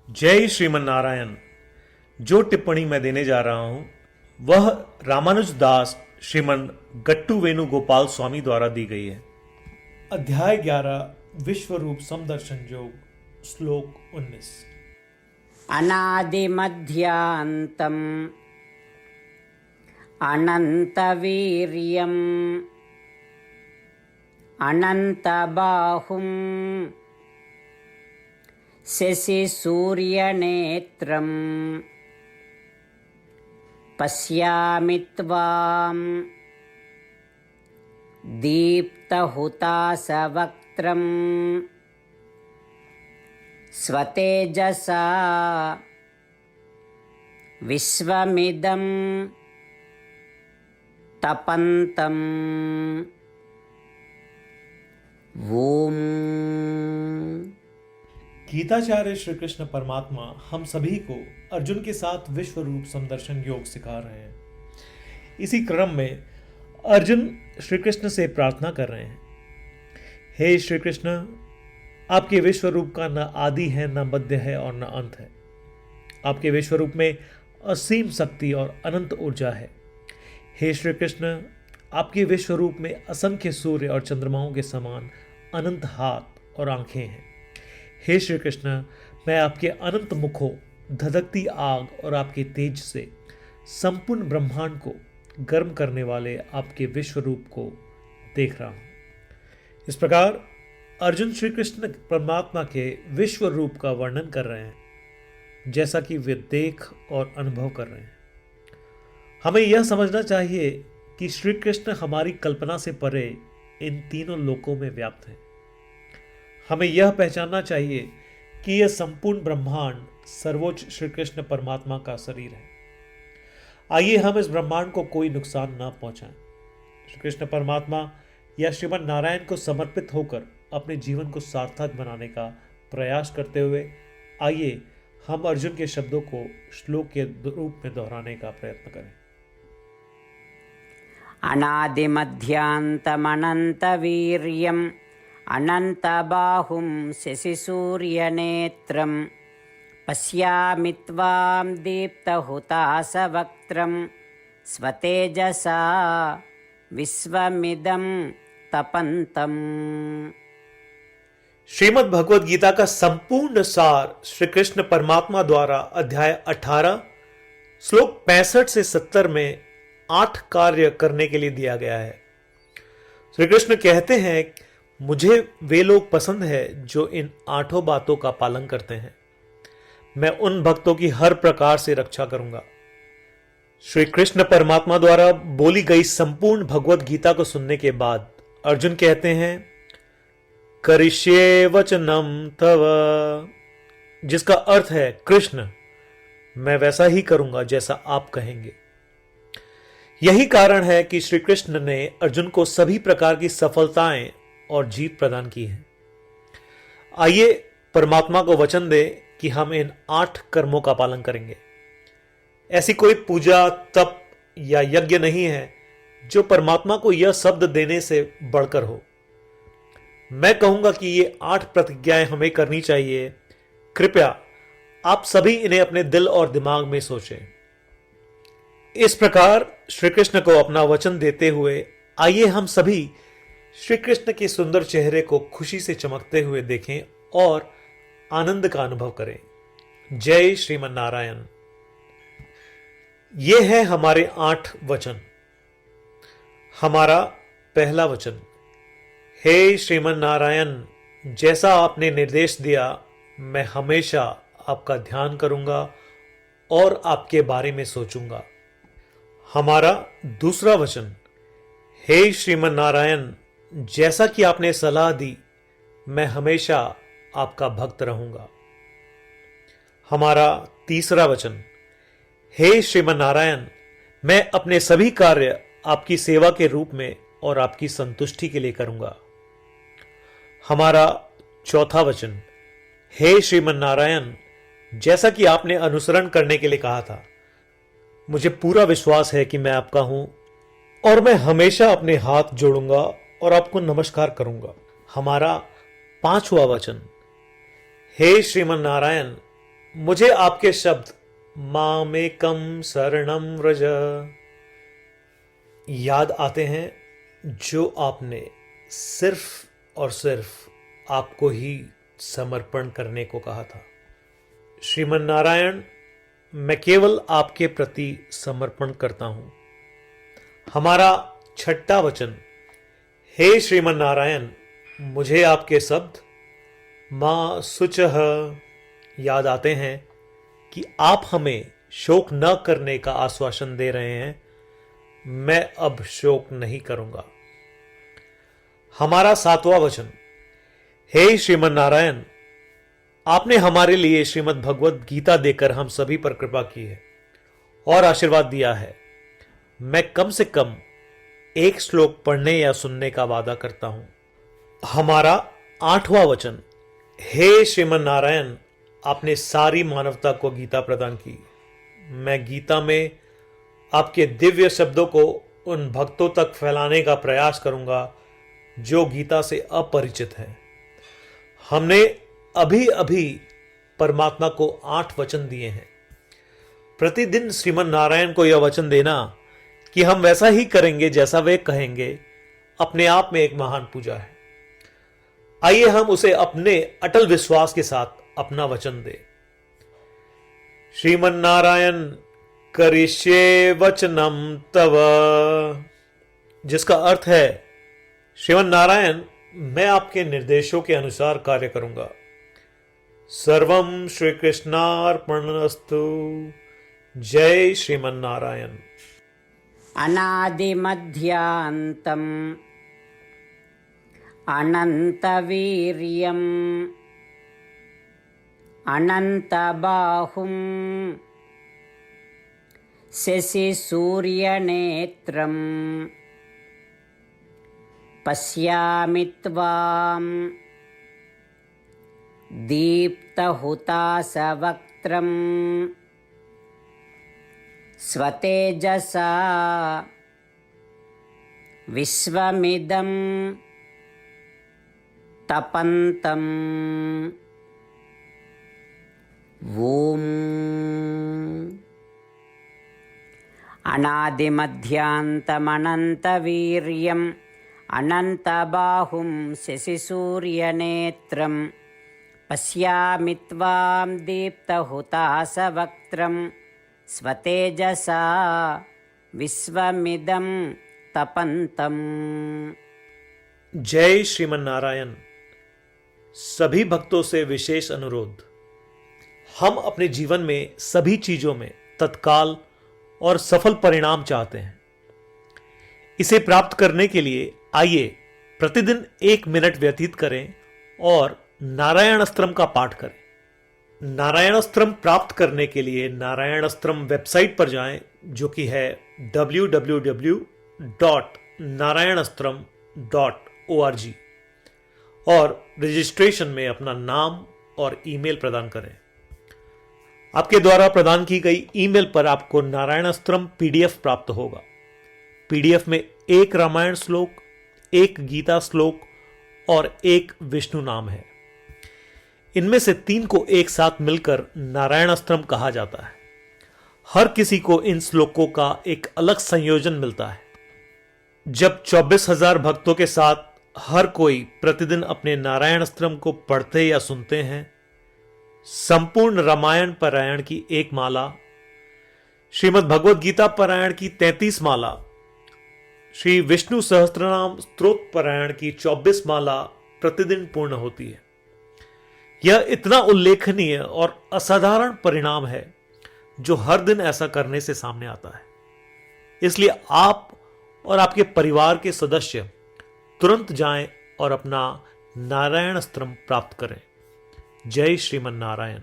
जय श्रीमन नारायण। जो टिप्पणी मैं देने जा रहा हूं वह रामानुज दास श्रीमन गट्टू वेणुगोपाल स्वामी द्वारा दी गई है। अध्याय 11 विश्व रूप समदर्शन योग, श्लोक 19। अनादिमध्यान्तम् अनन्तवीर्यम् अनन्तबाहुम् शशिसूर्यनेत्रम् पश्यामि त्वां दीप्तहुताशवक्त्रम् स्वतेजसा विश्वमिदं तपन्तम्। ओम। गीताचार्य श्री कृष्ण परमात्मा हम सभी को अर्जुन के साथ विश्व रूप समदर्शन योग सिखा रहे हैं। इसी क्रम में अर्जुन श्री कृष्ण से प्रार्थना कर रहे हैं, हे श्री कृष्ण, आपके विश्व रूप का न आदि है, न मध्य है और न अंत है। आपके विश्व रूप में असीम शक्ति और अनंत ऊर्जा है। हे श्री कृष्ण, आपके विश्व रूप में असंख्य सूर्य और चंद्रमाओं के समान अनंत हाथ और आंखें हैं। हे श्री कृष्ण, मैं आपके अनंत मुखों, धधकती आग और आपके तेज से संपूर्ण ब्रह्मांड को गर्म करने वाले आपके विश्व रूप को देख रहा हूं। इस प्रकार अर्जुन श्री कृष्ण परमात्मा के विश्व रूप का वर्णन कर रहे हैं, जैसा कि वे देख और अनुभव कर रहे हैं। हमें यह समझना चाहिए कि श्री कृष्ण हमारी कल्पना से परे इन तीनों लोकों में व्याप्त हैं। हमें यह पहचानना चाहिए कि यह संपूर्ण ब्रह्मांड सर्वोच्च श्री कृष्ण परमात्मा का शरीर है। आइए हम इस ब्रह्मांड को कोई नुकसान न पहुंचाएं। श्री कृष्ण परमात्मा या श्रीमन नारायण को समर्पित होकर अपने जीवन को सार्थक बनाने का प्रयास करते हुए आइए हम अर्जुन के शब्दों को श्लोक के रूप में दोहराने का प्रयत्न करें। अनादिमध्यान्तमनन्तवीर्यम् अनन्तबाहुं शशिसूर्यनेत्रं पश्यामि त्वां दीप्तहुताशवक्त्रं स्वतेजसा विश्वमिदं तपन्तम्। श्रीमद् भगवद गीता का संपूर्ण सार श्री कृष्ण परमात्मा द्वारा अध्याय 18 श्लोक 65 से 70 में 8 कार्य करने के लिए दिया गया है। श्री कृष्ण कहते हैं, मुझे वे लोग पसंद है जो इन 8 बातों का पालन करते हैं। मैं उन भक्तों की हर प्रकार से रक्षा करूंगा। श्री कृष्ण परमात्मा द्वारा बोली गई संपूर्ण भगवद गीता को सुनने के बाद अर्जुन कहते हैं, करिष्ये वचनम तव, जिसका अर्थ है, कृष्ण, मैं वैसा ही करूंगा जैसा आप कहेंगे। यही कारण है कि श्री कृष्ण ने अर्जुन को सभी प्रकार की सफलताएं और जीत प्रदान की है। आइए परमात्मा को वचन दे कि हम इन 8 कर्मों का पालन करेंगे। ऐसी कोई पूजा, तप या यज्ञ नहीं है जो परमात्मा को यह शब्द देने से बढ़कर हो। मैं कहूंगा कि ये 8 प्रतिज्ञाएं हमें करनी चाहिए। कृपया आप सभी इन्हें अपने दिल और दिमाग में सोचें। इस प्रकार श्री कृष्ण को अपना वचन देते हुए आइए हम सभी श्री कृष्ण के सुंदर चेहरे को खुशी से चमकते हुए देखें और आनंद का अनुभव करें। जय श्रीमन नारायण। ये है हमारे 8 वचन। हमारा पहला वचन, हे श्रीमन नारायण, जैसा आपने निर्देश दिया मैं हमेशा आपका ध्यान करूंगा और आपके बारे में सोचूंगा। हमारा दूसरा वचन, हे श्रीमन नारायण, जैसा कि आपने सलाह दी मैं हमेशा आपका भक्त रहूंगा। हमारा तीसरा वचन, हे श्रीमन नारायण, मैं अपने सभी कार्य आपकी सेवा के रूप में और आपकी संतुष्टि के लिए करूंगा। हमारा चौथा वचन, हे श्रीमन नारायण, जैसा कि आपने अनुसरण करने के लिए कहा था, मुझे पूरा विश्वास है कि मैं आपका हूं और मैं हमेशा अपने हाथ जोड़ूंगा और आपको नमस्कार करूंगा। हमारा 5वां वचन, हे श्रीमन नारायण, मुझे आपके शब्द मामेकम शरणम व्रज याद आते हैं, जो आपने सिर्फ और सिर्फ आपको ही समर्पण करने को कहा था। श्रीमन नारायण, मैं केवल आपके प्रति समर्पण करता हूं। हमारा छठा वचन, हे श्रीमन नारायण, मुझे आपके शब्द मां शुचः याद आते हैं कि आप हमें शोक न करने का आश्वासन दे रहे हैं। मैं अब शोक नहीं करूंगा। हमारा सातवां वचन, हे श्रीमन नारायण, आपने हमारे लिए श्रीमद् भगवद गीता देकर हम सभी पर कृपा की है और आशीर्वाद दिया है। मैं कम से कम एक श्लोक पढ़ने या सुनने का वादा करता हूं। हमारा आठवां वचन, हे श्रीमन नारायण, आपने सारी मानवता को गीता प्रदान की। मैं गीता में आपके दिव्य शब्दों को उन भक्तों तक फैलाने का प्रयास करूंगा जो गीता से अपरिचित हैं। हमने अभी अभी परमात्मा को 8 वचन दिए हैं। प्रतिदिन श्रीमन नारायण को यह वचन देना कि हम वैसा ही करेंगे जैसा वे कहेंगे, अपने आप में एक महान पूजा है। आइए हम उसे अपने अटल विश्वास के साथ अपना वचन दें। श्रीमन नारायण करिष्ये वचनम तव, जिसका अर्थ है, श्रीमन नारायण, मैं आपके निर्देशों के अनुसार कार्य करूंगा। सर्वम श्री कृष्णार्पणमस्तु। जय श्रीमन नारायण। अनादिमध्यान्तम् अनन्तवीर्यम् अनन्तबाहुं शशिसूर्यनेत्रम् पश्यामि त्वां दीप्तहुताशवक्त्रम् स्वतेजसा विश्वमिदं तपन्तम्। ॐ अनादिमध्यान्तमनन्तवीर्यम् अनन्तबाहुं शशिसूर्यनेत्रं पश्यामि त्वां दीप्तहुताशवक्त्रं स्वतेजसा विश्वमिदं तपन्तम्। जय श्रीमन नारायण। सभी भक्तों से विशेष अनुरोध, हम अपने जीवन में सभी चीजों में तत्काल और सफल परिणाम चाहते हैं। इसे प्राप्त करने के लिए आइए प्रतिदिन 1 मिनट व्यतीत करें और नारायण अस्त्रम का पाठ करें। नारायण अस्त्रम प्राप्त करने के लिए नारायण अस्त्रम वेबसाइट पर जाएं, जो कि है www.narayanastram.org, और रजिस्ट्रेशन में अपना नाम और ईमेल प्रदान करें। आपके द्वारा प्रदान की गई ईमेल पर आपको नारायण अस्त्रम पीडीएफ प्राप्त होगा। पीडीएफ में 1 रामायण श्लोक, 1 गीता श्लोक और 1 विष्णु नाम है। इनमें से 3 को एक साथ मिलकर नारायण अस्त्रम कहा जाता है। हर किसी को इन श्लोकों का एक अलग संयोजन मिलता है। जब 24,000 भक्तों के साथ हर कोई प्रतिदिन अपने नारायण अस्त्रम को पढ़ते या सुनते हैं, संपूर्ण रामायण पारायण की 1 माला, श्रीमद् भगवद गीता पारायण की 33 माला, श्री विष्णु सहस्त्रनाम स्तोत्र पारायण की 24 माला प्रतिदिन पूर्ण होती है। यह इतना उल्लेखनीय और असाधारण परिणाम है जो हर दिन ऐसा करने से सामने आता है। इसलिए आप और आपके परिवार के सदस्य तुरंत जाएं और अपना नारायण अस्त्रम प्राप्त करें। जय श्रीमन नारायण।